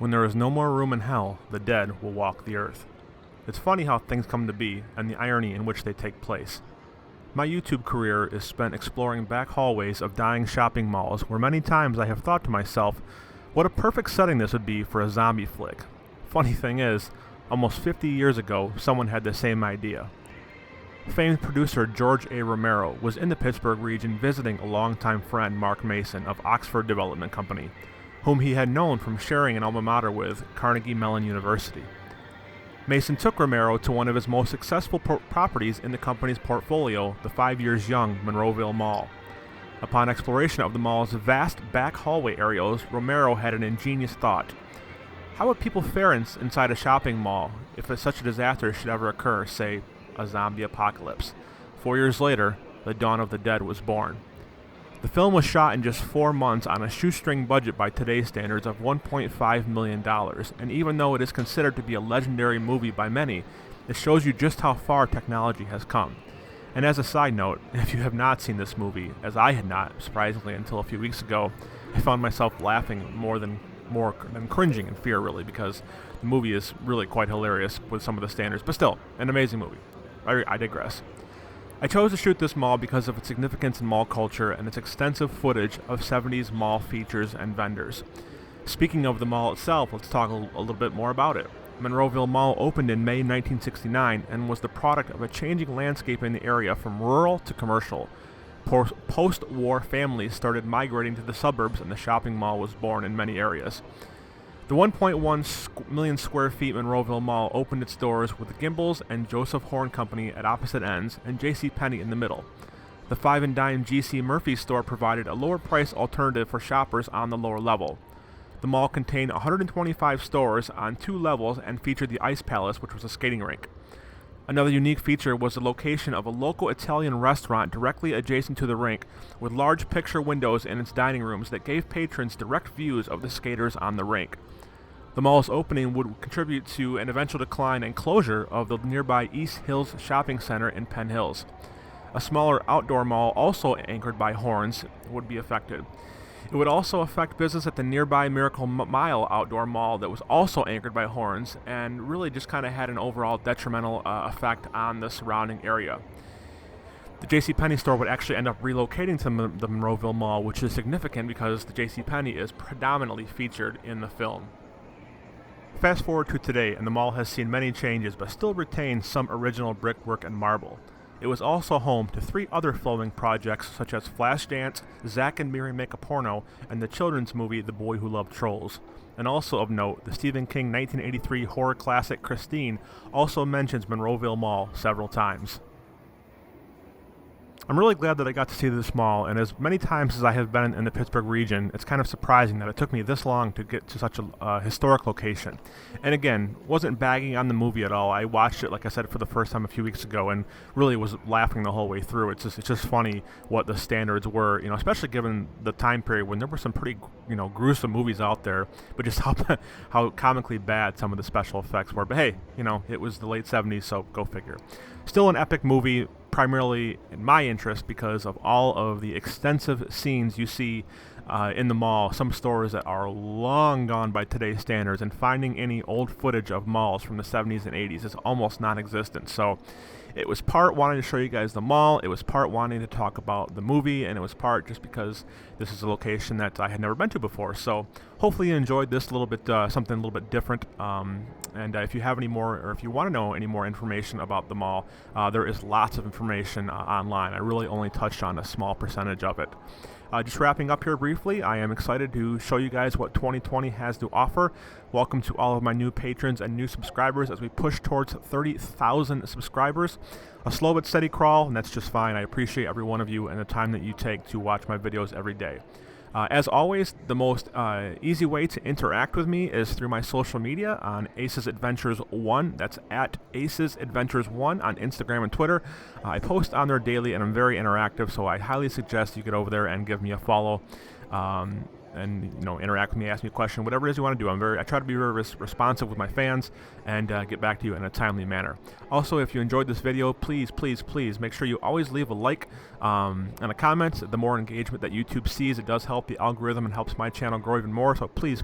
When there is no more room in hell, the dead will walk the earth. It's funny how things come to be and the irony in which they take place. My YouTube career is spent exploring back hallways of dying shopping malls where many times I have thought to myself, what a perfect setting this would be for a zombie flick. Funny thing is, almost 50 years ago, someone had the same idea. Famed producer George A. Romero was in the Pittsburgh region visiting a longtime friend, Mark Mason of Oxford Development Company, whom he had known from sharing an alma mater with, Carnegie Mellon University. Mason took Romero to one of his most successful properties in the company's portfolio, the 5 years young Monroeville Mall. Upon exploration of the mall's vast back hallway areas, Romero had an ingenious thought. How would people fare inside a shopping mall if such a disaster should ever occur, say, a zombie apocalypse? 4 years later, The Dawn of the Dead was born. The film was shot in just 4 months on a shoestring budget by today's standards of $1.5 million, and even though it is considered to be a legendary movie by many, it shows you just how far technology has come. And as a side note, if you have not seen this movie, as I had not, surprisingly, until a few weeks ago, I found myself laughing more than cringing in fear, really, because the movie is really quite hilarious with some of the standards, but still, an amazing movie. I digress. I chose to shoot this mall because of its significance in mall culture and its extensive footage of 70s mall features and vendors. Speaking of the mall itself, let's talk a little bit more about it. Monroeville Mall opened in May 1969 and was the product of a changing landscape in the area from rural to commercial. Post-war families started migrating to the suburbs and the shopping mall was born in many areas. The 1.1 million square feet Monroeville Mall opened its doors with the Gimbels and Joseph Horn Company at opposite ends and JCPenney in the middle. The 5 and dime G.C. Murphy store provided a lower price alternative for shoppers on the lower level. The mall contained 125 stores on 2 levels and featured the Ice Palace, which was a skating rink. Another unique feature was the location of a local Italian restaurant directly adjacent to the rink, with large picture windows in its dining rooms that gave patrons direct views of the skaters on the rink. The mall's opening would contribute to an eventual decline and closure of the nearby East Hills Shopping Center in Penn Hills. A smaller outdoor mall, also anchored by Horns, would be affected. It would also affect business at the nearby Miracle Mile outdoor mall that was also anchored by Horns and really just kind of had an overall detrimental effect on the surrounding area. The JCPenney store would actually end up relocating to the Monroeville Mall, which is significant because the JCPenney is predominantly featured in the film. Fast forward to today, and the mall has seen many changes but still retains some original brickwork and marble. It was also home to 3 other filming projects such as Flashdance, Zack and Miri Make a Porno, and the children's movie The Boy Who Loved Trolls. And also of note, the Stephen King 1983 horror classic Christine also mentions Monroeville Mall several times. I'm really glad that I got to see this mall, and as many times as I have been in the Pittsburgh region, it's kind of surprising that it took me this long to get to such a historic location. And again, wasn't bagging on the movie at all. I watched it, like I said, for the first time a few weeks ago, and really was laughing the whole way through. It's just funny what the standards were, especially given the time period when there were some pretty, gruesome movies out there, but just how comically bad some of the special effects were. But hey, it was the late 70s, so go figure. Still an epic movie, primarily in my interest because of all of the extensive scenes you see in the mall, some stores that are long gone by today's standards, and finding any old footage of malls from the 70s and 80s is almost non-existent. So it was part wanting to show you guys the mall, it was part wanting to talk about the movie, and it was part just because this is a location that I had never been to before. So hopefully you enjoyed this a little bit, something a little bit different. And if you have any more, or if you want to know any more information about the mall, there is lots of information online. I really only touched on a small percentage of it. Just wrapping up here briefly, I am excited to show you guys what 2020 has to offer. Welcome to all of my new patrons and new subscribers as we push towards 30,000 subscribers. A slow but steady crawl, and that's just fine. I appreciate every one of you and the time that you take to watch my videos every day. As always, the most easy way to interact with me is through my social media on Aces Adventures 1. That's at Aces Adventures 1 on Instagram and Twitter. I post on there daily and I'm very interactive, so I highly suggest you get over there and give me a follow. and interact with me, ask me a question, whatever it is you want to do. I try to be very responsive with my fans and get back to you in a timely manner. Also, if you enjoyed this video, please make sure you always leave a like and a comment. The more engagement that YouTube sees, it does help the algorithm and helps my channel grow even more. So please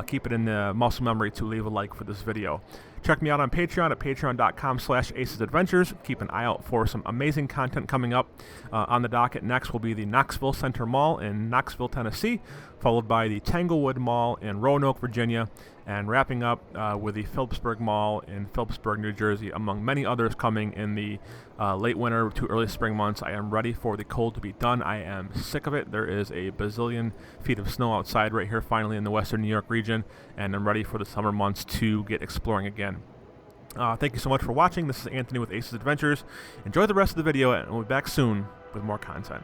keep it in the muscle memory to leave a like for this video. Check me out on Patreon at patreon.com/acesadventures. Keep an eye out for some amazing content coming up. On the docket next will be the Knoxville Center Mall in Knoxville, Tennessee, followed by the Tanglewood Mall in Roanoke, Virginia, and wrapping up with the Phillipsburg Mall in Phillipsburg, New Jersey, among many others coming in the late winter to early spring months. I am ready for the cold to be done. I am sick of it. There is a bazillion feet of snow outside right here finally in the western New York region, and I'm ready for the summer months to get exploring again. Thank you so much for watching. This is Anthony with Ace's Adventures. Enjoy the rest of the video, and we'll be back soon with more content.